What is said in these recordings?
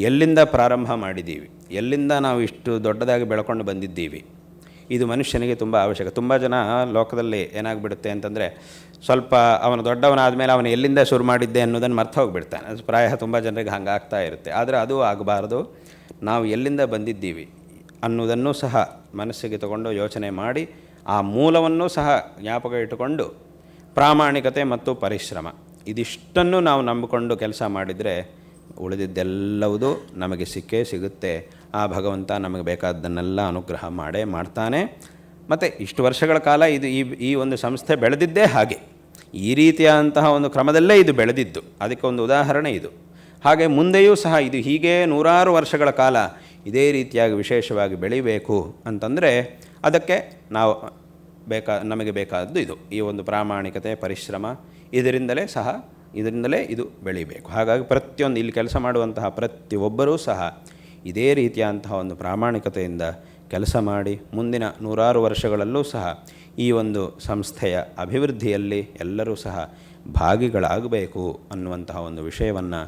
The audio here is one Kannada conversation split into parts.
ಎಲ್ಲಿಂದ ಪ್ರಾರಂಭ ಮಾಡಿದ್ದೀವಿ, ಎಲ್ಲಿಂದ ನಾವು ಇಷ್ಟು ದೊಡ್ಡದಾಗಿ ಬೆಳ್ಕೊಂಡು ಬಂದಿದ್ದೀವಿ, ಇದು ಮನುಷ್ಯನಿಗೆ ತುಂಬ ಅವಶ್ಯಕ. ತುಂಬ ಜನ ಲೋಕದಲ್ಲಿ ಏನಾಗ್ಬಿಡುತ್ತೆ ಅಂತಂದರೆ, ಸ್ವಲ್ಪ ಅವನು ದೊಡ್ಡವನಾದ ಮೇಲೆ ಅವನು ಎಲ್ಲಿಂದ ಶುರು ಮಾಡಿದ್ದೆ ಅನ್ನೋದನ್ನು ಮರ್ತು ಹೋಗಿಬಿಡ್ತಾನೆ. ಅದು ಪ್ರಾಯ ತುಂಬ ಜನರಿಗೆ ಹಂಗಾಗ್ತಾ ಇರುತ್ತೆ. ಆದರೆ ಅದು ಆಗಬಾರ್ದು. ನಾವು ಎಲ್ಲಿಂದ ಬಂದಿದ್ದೀವಿ ಅನ್ನೋದನ್ನು ಸಹ ಮನಸ್ಸಿಗೆ ತಗೊಂಡು ಯೋಚನೆ ಮಾಡಿ, ಆ ಮೂಲವನ್ನು ಸಹ ಜ್ಞಾಪಕ ಇಟ್ಟುಕೊಂಡು ಪ್ರಾಮಾಣಿಕತೆ ಮತ್ತು ಪರಿಶ್ರಮ ಇದಿಷ್ಟನ್ನು ನಾವು ನಂಬಿಕೊಂಡು ಕೆಲಸ ಮಾಡಿದರೆ ಉಳಿದಿದ್ದೆಲ್ಲವುದೂ ನಮಗೆ ಸಿಕ್ಕೇ ಸಿಗುತ್ತೆ. ಆ ಭಗವಂತ ನಮಗೆ ಬೇಕಾದ್ದನ್ನೆಲ್ಲ ಅನುಗ್ರಹ ಮಾಡೇ ಮಾಡ್ತಾನೆ. ಮತ್ತು ಇಷ್ಟು ವರ್ಷಗಳ ಕಾಲ ಈ ಒಂದು ಸಂಸ್ಥೆ ಬೆಳೆದಿದ್ದೇ ಹಾಗೆ, ಈ ರೀತಿಯಾದಂತಹ ಒಂದು ಕ್ರಮದಲ್ಲೇ ಇದು ಬೆಳೆದಿದ್ದು. ಅದಕ್ಕೆ ಒಂದು ಉದಾಹರಣೆ ಇದು. ಹಾಗೆ ಮುಂದೆಯೂ ಸಹ ಇದು ಹೀಗೆ ನೂರಾರು ವರ್ಷಗಳ ಕಾಲ ಇದೇ ರೀತಿಯಾಗಿ ವಿಶೇಷವಾಗಿ ಬೆಳಿಬೇಕು ಅಂತಂದರೆ ಅದಕ್ಕೆ ನಮಗೆ ಬೇಕಾದದ್ದು ಇದು, ಈ ಒಂದು ಪ್ರಾಮಾಣಿಕತೆ, ಪರಿಶ್ರಮ. ಇದರಿಂದಲೇ ಇದು ಬೆಳಿಬೇಕು. ಹಾಗಾಗಿ ಪ್ರತಿಯೊಂದು ಇಲ್ಲಿ ಕೆಲಸ ಮಾಡುವಂತಹ ಪ್ರತಿಯೊಬ್ಬರೂ ಸಹ ಇದೇ ರೀತಿಯಾದಂತಹ ಒಂದು ಪ್ರಾಮಾಣಿಕತೆಯಿಂದ ಕೆಲಸ ಮಾಡಿ ಮುಂದಿನ ನೂರಾರು ವರ್ಷಗಳಲ್ಲೂ ಸಹ ಈ ಒಂದು ಸಂಸ್ಥೆಯ ಅಭಿವೃದ್ಧಿಯಲ್ಲಿ ಎಲ್ಲರೂ ಸಹ ಭಾಗಿಗಳಾಗಬೇಕು ಅನ್ನುವಂತಹ ಒಂದು ವಿಷಯವನ್ನು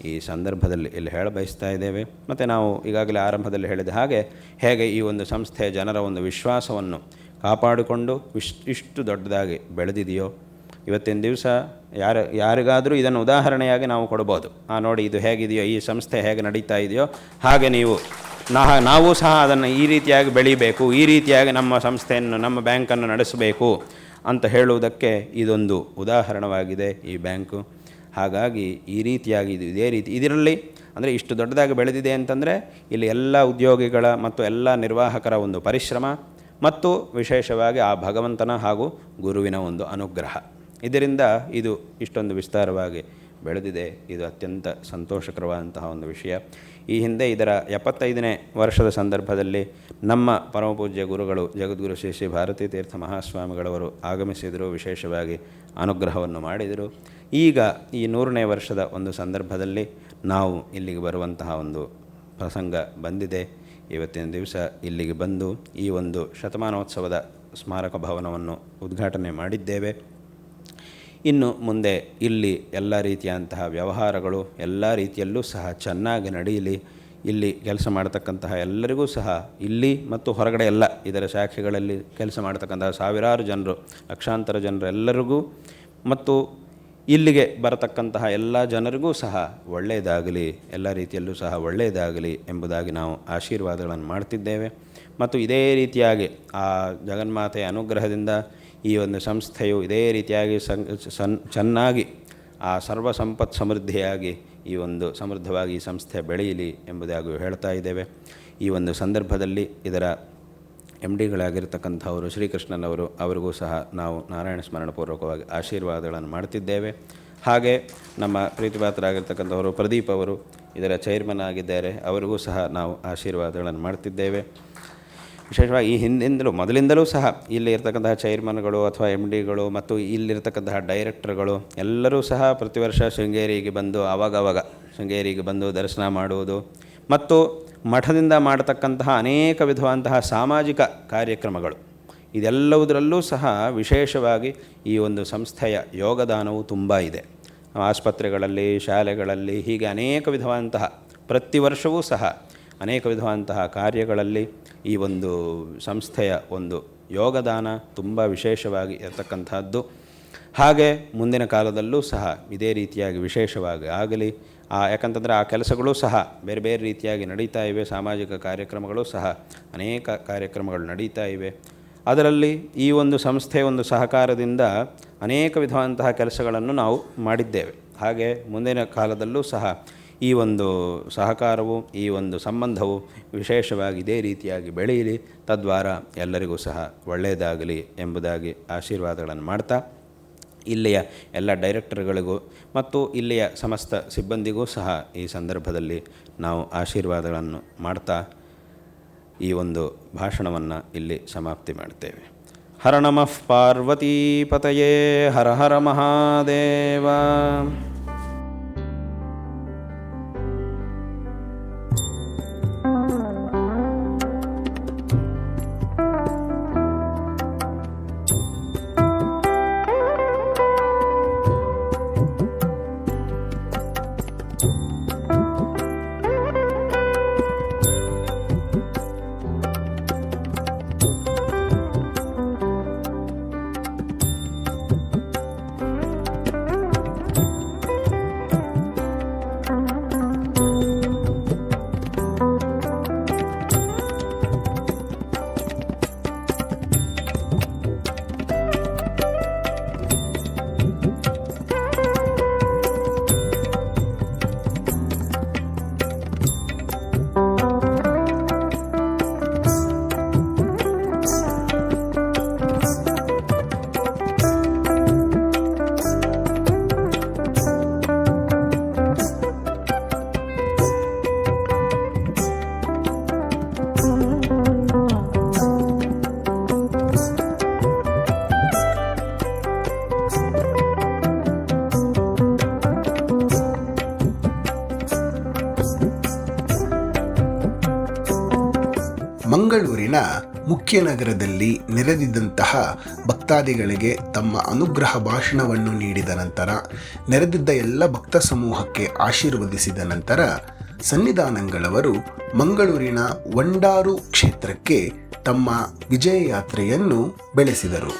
ಈ ಸಂದರ್ಭದಲ್ಲಿ ಇಲ್ಲಿ ಹೇಳಬಯಸ್ತಾ ಇದ್ದೇವೆ. ಮತ್ತು ನಾವು ಈಗಾಗಲೇ ಆರಂಭದಲ್ಲಿ ಹೇಳಿದ ಹಾಗೆ ಹೇಗೆ ಈ ಒಂದು ಸಂಸ್ಥೆಯ ಜನರ ಒಂದು ವಿಶ್ವಾಸವನ್ನು ಕಾಪಾಡಿಕೊಂಡು ಇಷ್ಟು ದೊಡ್ಡದಾಗಿ ಬೆಳೆದಿದೆಯೋ, ಇವತ್ತಿನ ದಿವಸ ಯಾರಿಗಾದರೂ ಇದನ್ನು ಉದಾಹರಣೆಯಾಗಿ ನಾವು ಕೊಡ್ಬೋದು. ನೋಡಿ ಇದು ಹೇಗಿದೆಯೋ, ಈ ಸಂಸ್ಥೆ ಹೇಗೆ ನಡೀತಾ ಇದೆಯೋ ಹಾಗೆ ನಾವು ಸಹ ಅದನ್ನು ಈ ರೀತಿಯಾಗಿ ಬೆಳೀಬೇಕು, ಈ ರೀತಿಯಾಗಿ ನಮ್ಮ ಸಂಸ್ಥೆಯನ್ನು, ನಮ್ಮ ಬ್ಯಾಂಕನ್ನು ನಡೆಸಬೇಕು ಅಂತ ಹೇಳುವುದಕ್ಕೆ ಇದೊಂದು ಉದಾಹರಣವಾಗಿದೆ ಈ ಬ್ಯಾಂಕು. ಹಾಗಾಗಿ ಈ ರೀತಿಯಾಗಿ ಇದೇ ರೀತಿ ಇದರಲ್ಲಿ ಅಂದರೆ ಇಷ್ಟು ದೊಡ್ಡದಾಗಿ ಬೆಳೆದಿದೆ ಅಂತಂದರೆ ಇಲ್ಲಿ ಎಲ್ಲ ಉದ್ಯೋಗಿಗಳ ಮತ್ತು ಎಲ್ಲ ನಿರ್ವಾಹಕರ ಒಂದು ಪರಿಶ್ರಮ ಮತ್ತು ವಿಶೇಷವಾಗಿ ಆ ಭಗವಂತನ ಹಾಗೂ ಗುರುವಿನ ಒಂದು ಅನುಗ್ರಹ, ಇದರಿಂದ ಇದು ಇಷ್ಟೊಂದು ವಿಸ್ತಾರವಾಗಿ ಬೆಳೆದಿದೆ. ಇದು ಅತ್ಯಂತ ಸಂತೋಷಕರವಾದಂತಹ ಒಂದು ವಿಷಯ. ಈ ಹಿಂದೆ ಇದರ 75ನೇ ವರ್ಷದ ಸಂದರ್ಭದಲ್ಲಿ ನಮ್ಮ ಪರಮಪೂಜ್ಯ ಗುರುಗಳು ಜಗದ್ಗುರು ಶ್ರೀ ಶ್ರೀ ಭಾರತೀ ತೀರ್ಥ ಮಹಾಸ್ವಾಮಿಗಳವರು ಆಗಮಿಸಿದರು, ವಿಶೇಷವಾಗಿ ಅನುಗ್ರಹವನ್ನು ಮಾಡಿದರು. ಈಗ ಈ 100ನೇ ವರ್ಷದ ಒಂದು ಸಂದರ್ಭದಲ್ಲಿ ನಾವು ಇಲ್ಲಿಗೆ ಬರುವಂತಹ ಒಂದು ಪ್ರಸಂಗ ಬಂದಿದೆ. ಇವತ್ತಿನ ದಿವಸ ಇಲ್ಲಿಗೆ ಬಂದು ಈ ಒಂದು ಶತಮಾನೋತ್ಸವದ ಸ್ಮಾರಕ ಭವನವನ್ನು ಉದ್ಘಾಟನೆ ಮಾಡಿದ್ದೇವೆ. ಇನ್ನು ಮುಂದೆ ಇಲ್ಲಿ ಎಲ್ಲ ರೀತಿಯಂತಹ ವ್ಯವಹಾರಗಳು ಎಲ್ಲ ರೀತಿಯಲ್ಲೂ ಸಹ ಚೆನ್ನಾಗಿ ನಡೆಯಲಿ. ಇಲ್ಲಿ ಕೆಲಸ ಮಾಡತಕ್ಕಂತಹ ಎಲ್ಲರಿಗೂ ಸಹ ಇಲ್ಲಿ ಮತ್ತು ಹೊರಗಡೆ ಎಲ್ಲ ಇದರ ಶಾಖೆಗಳಲ್ಲಿ ಕೆಲಸ ಮಾಡತಕ್ಕಂತಹ ಸಾವಿರಾರು ಜನರು, ಲಕ್ಷಾಂತರ ಜನರು ಎಲ್ಲರಿಗೂ ಮತ್ತು ಇಲ್ಲಿಗೆ ಬರತಕ್ಕಂತಹ ಎಲ್ಲ ಜನರಿಗೂ ಸಹ ಒಳ್ಳೆಯದಾಗಲಿ, ಎಲ್ಲ ರೀತಿಯಲ್ಲೂ ಸಹ ಒಳ್ಳೆಯದಾಗಲಿ ಎಂಬುದಾಗಿ ನಾವು ಆಶೀರ್ವಾದಗಳನ್ನು ಮಾಡ್ತಿದ್ದೇವೆ. ಮತ್ತು ಇದೇ ರೀತಿಯಾಗಿ ಆ ಜಗನ್ಮಾತೆಯ ಅನುಗ್ರಹದಿಂದ ಈ ಒಂದು ಸಂಸ್ಥೆಯು ಇದೇ ರೀತಿಯಾಗಿ ಚೆನ್ನಾಗಿ ಆ ಸರ್ವ ಸಂಪತ್ ಸಮೃದ್ಧಿಯಾಗಿ ಈ ಒಂದು ಸಮೃದ್ಧವಾಗಿ ಈ ಸಂಸ್ಥೆ ಬೆಳೆಯಲಿ ಎಂಬುದಾಗಿ ಹೇಳ್ತಾ ಇದ್ದೇವೆ. ಈ ಒಂದು ಸಂದರ್ಭದಲ್ಲಿ ಇದರ MD-ಗಳಾಗಿರ್ತಕ್ಕಂಥವರು ಶ್ರೀಕೃಷ್ಣನವರು, ಅವರಿಗೂ ಸಹ ನಾವು ನಾರಾಯಣ ಸ್ಮರಣಪೂರ್ವಕವಾಗಿ ಆಶೀರ್ವಾದಗಳನ್ನು ಮಾಡ್ತಿದ್ದೇವೆ. ಹಾಗೆ ನಮ್ಮ ಪ್ರೀತಿಪಾತ್ರರಾಗಿರ್ತಕ್ಕಂಥವರು ಪ್ರದೀಪ್ ಅವರು ಇದರ ಚೈರ್ಮನ್ ಆಗಿದ್ದಾರೆ, ಅವರಿಗೂ ಸಹ ನಾವು ಆಶೀರ್ವಾದಗಳನ್ನು ಮಾಡ್ತಿದ್ದೇವೆ. ವಿಶೇಷವಾಗಿ ಈ ಮೊದಲಿಂದಲೂ ಸಹ ಇಲ್ಲಿ ಇರ್ತಕ್ಕಂತಹ ಚೈರ್ಮನ್ಗಳು ಅಥವಾ MD-ಗಳು ಮತ್ತು ಇಲ್ಲಿರ್ತಕ್ಕಂತಹ ಡೈರೆಕ್ಟರ್ಗಳು ಎಲ್ಲರೂ ಸಹ ಪ್ರತಿ ವರ್ಷ ಶೃಂಗೇರಿಗೆ ಬಂದು ಆವಾಗವಾಗ ಶೃಂಗೇರಿಗೆ ಬಂದು ದರ್ಶನ ಮಾಡುವುದು ಮತ್ತು ಮಠದಿಂದ ಮಾಡತಕ್ಕಂತಹ ಅನೇಕ ವಿಧವಾದಂತಹ ಸಾಮಾಜಿಕ ಕಾರ್ಯಕ್ರಮಗಳು ಇದೆಲ್ಲವುದರಲ್ಲೂ ಸಹ ವಿಶೇಷವಾಗಿ ಈ ಒಂದು ಸಂಸ್ಥೆಯ ಯೋಗದಾನವು ತುಂಬ ಇದೆ. ಆಸ್ಪತ್ರೆಗಳಲ್ಲಿ, ಶಾಲೆಗಳಲ್ಲಿ ಹೀಗೆ ಅನೇಕ ವಿಧವಾದಂತಹ ಪ್ರತಿ ವರ್ಷವೂ ಸಹ ಅನೇಕ ವಿಧವಾದಂತಹ ಕಾರ್ಯಗಳಲ್ಲಿ ಈ ಒಂದು ಸಂಸ್ಥೆಯ ಒಂದು ಯೋಗದಾನ ತುಂಬ ವಿಶೇಷವಾಗಿ ಇರತಕ್ಕಂಥದ್ದು. ಹಾಗೆ ಮುಂದಿನ ಕಾಲದಲ್ಲೂ ಸಹ ಇದೇ ರೀತಿಯಾಗಿ ವಿಶೇಷವಾಗಿ ಆಗಲಿ. ಯಾಕಂತಂದರೆ ಆ ಕೆಲಸಗಳು ಸಹ ಬೇರೆ ಬೇರೆ ರೀತಿಯಾಗಿ ನಡೀತಾ ಇವೆ. ಸಾಮಾಜಿಕ ಕಾರ್ಯಕ್ರಮಗಳು ಸಹ ಅನೇಕ ಕಾರ್ಯಕ್ರಮಗಳು ನಡೀತಾ ಇವೆ. ಅದರಲ್ಲಿ ಈ ಒಂದು ಸಂಸ್ಥೆಯ ಒಂದು ಸಹಕಾರದಿಂದ ಅನೇಕ ವಿಧವಾದಂತಹ ಕೆಲಸಗಳನ್ನು ನಾವು ಮಾಡಿದ್ದೇವೆ. ಹಾಗೆ ಮುಂದಿನ ಕಾಲದಲ್ಲೂ ಸಹ ಈ ಒಂದು ಸಹಕಾರವು, ಈ ಒಂದು ಸಂಬಂಧವು ವಿಶೇಷವಾಗಿ ಇದೇ ರೀತಿಯಾಗಿ ಬೆಳೆಯಲಿ, ತದ್ವಾರ ಎಲ್ಲರಿಗೂ ಸಹ ಒಳ್ಳೆಯದಾಗಲಿ ಎಂಬುದಾಗಿ ಆಶೀರ್ವಾದಗಳನ್ನು ಮಾಡ್ತಾ, ಇಲ್ಲಿಯ ಎಲ್ಲ ಡೈರೆಕ್ಟರ್ಗಳಿಗೂ ಮತ್ತು ಇಲ್ಲಿಯ ಸಮಸ್ತ ಸಿಬ್ಬಂದಿಗೂ ಸಹ ಈ ಸಂದರ್ಭದಲ್ಲಿ ನಾವು ಆಶೀರ್ವಾದಗಳನ್ನು ಮಾಡ್ತಾ ಈ ಒಂದು ಭಾಷಣವನ್ನು ಇಲ್ಲಿ ಸಮಾಪ್ತಿ ಮಾಡ್ತೇವೆ. ಹರ ನಮಃ ಪಾರ್ವತೀಪತಯೇ, ಹರ ಹರ ಮಹಾದೇವ. ವಂಡಾರಿನ ಮುಖ್ಯ ನಗರದಲ್ಲಿ ನೆರೆದಿದ್ದಂತಹ ಭಕ್ತಾದಿಗಳಿಗೆ ತಮ್ಮ ಅನುಗ್ರಹ ಭಾಷಣವನ್ನು ನೀಡಿದ ನಂತರ, ನೆರೆದಿದ್ದ ಎಲ್ಲ ಭಕ್ತ ಸಮೂಹಕ್ಕೆ ಆಶೀರ್ವದಿಸಿದ ನಂತರ ಸನ್ನಿಧಾನಂಗಳವರು ಮಂಗಳೂರಿನ ವಂಡಾರು ಕ್ಷೇತ್ರಕ್ಕೆ ತಮ್ಮ ವಿಜಯ ಯಾತ್ರೆಯನ್ನು ಬೆಳೆಸಿದರು.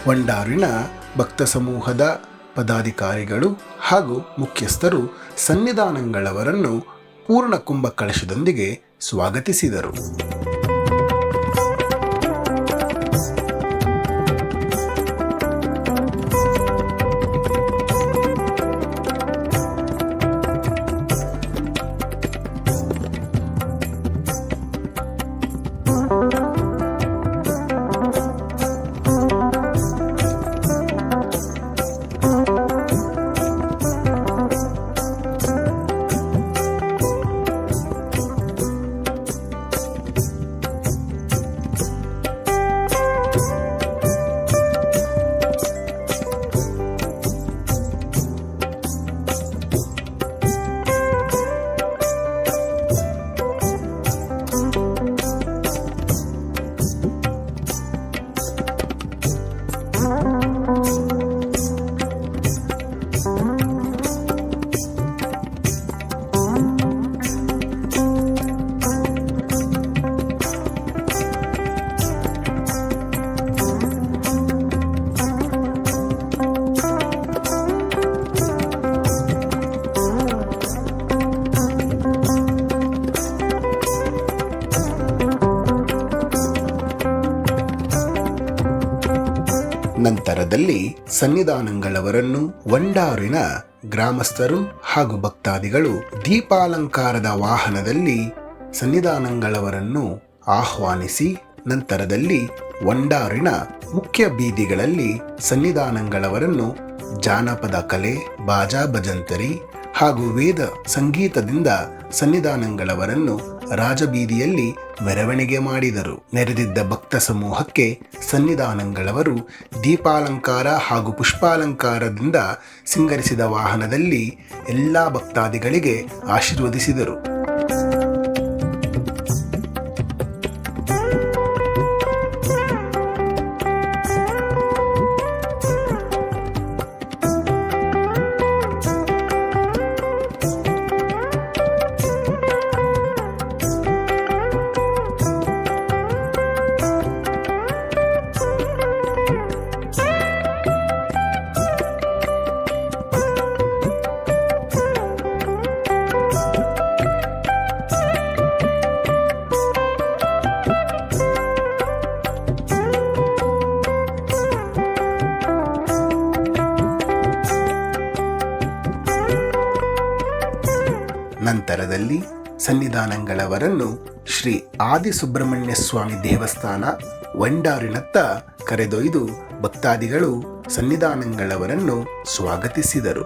ವಂಡಾರಿನ ಭಕ್ತ ಸಮೂಹದ ಪದಾಧಿಕಾರಿಗಳು ಹಾಗೂ ಮುಖ್ಯಸ್ಥರು ಸನ್ನಿಧಾನಂಗಳವರನ್ನು ಪೂರ್ಣ ಕುಂಭ ಕಳಶದೊಂದಿಗೆ ಸ್ವಾಗತಿಸಿದರು. ನಂತರದಲ್ಲಿ ಸನ್ನಿಧಾನಂಗಳವರನ್ನು ವಂಡಾರಿನ ಗ್ರಾಮಸ್ಥರು ಹಾಗೂ ಭಕ್ತಾದಿಗಳು ದೀಪಾಲಂಕಾರದ ವಾಹನದಲ್ಲಿ ಸನ್ನಿಧಾನಂಗಳವರನ್ನು ಆಹ್ವಾನಿಸಿ, ನಂತರದಲ್ಲಿ ವಂಡಾರಿನ ಮುಖ್ಯ ಬೀದಿಗಳಲ್ಲಿ ಸನ್ನಿಧಾನಂಗಳವರನ್ನು ಜಾನಪದ ಕಲೆ, ಬಾಜಾ ಭಜಂತರಿ ಹಾಗೂ ವೇದ ಸಂಗೀತದಿಂದ ಸನ್ನಿಧಾನಂಗಳವರನ್ನು ರಾಜಬೀದಿಯಲ್ಲಿ ಮೆರವಣಿಗೆ ಮಾಡಿದರು. ನೆರೆದಿದ್ದ ಭಕ್ತ ಸಮೂಹಕ್ಕೆ ಸನ್ನಿಧಾನಂಗಳವರು ದೀಪಾಲಂಕಾರ ಹಾಗೂ ಪುಷ್ಪಾಲಂಕಾರದಿಂದ ಸಿಂಗರಿಸಿದ ವಾಹನದಲ್ಲಿ ಎಲ್ಲ ಭಕ್ತಾದಿಗಳಿಗೆ ಆಶೀರ್ವದಿಸಿದರು. ನಂತರದಲ್ಲಿ ಸನ್ನಿಧಾನಂಗಳವರನ್ನು ಶ್ರೀ ಆದಿಸುಬ್ರಹ್ಮಣ್ಯ ಸ್ವಾಮಿ ದೇವಸ್ಥಾನ ವಂಡಾರಿನತ್ತ ಕರೆದೊಯ್ದು ಭಕ್ತಾದಿಗಳು ಸನ್ನಿಧಾನಂಗಳವರನ್ನು ಸ್ವಾಗತಿಸಿದರು.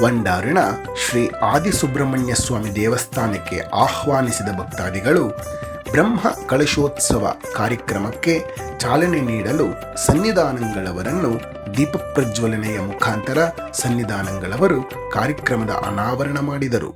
ವಂಡಾರಿನ ಶ್ರೀ ಆದಿಸುಬ್ರಹ್ಮಣ್ಯ ಸ್ವಾಮಿ ದೇವಸ್ಥಾನಕ್ಕೆ ಆಹ್ವಾನಿಸಿದ ಭಕ್ತಾದಿಗಳು ಬ್ರಹ್ಮ ಕಳಶೋತ್ಸವ ಕಾರ್ಯಕ್ರಮಕ್ಕೆ ಚಾಲನೆ ನೀಡಲು ಸನ್ನಿಧಾನಂಗಳವರನ್ನು ದೀಪ ಪ್ರಜ್ವಲನೆಯ ಮುಖಾಂತರ ಸನ್ನಿಧಾನಂಗಳವರು ಕಾರ್ಯಕ್ರಮದ ಅನಾವರಣ ಮಾಡಿದರು.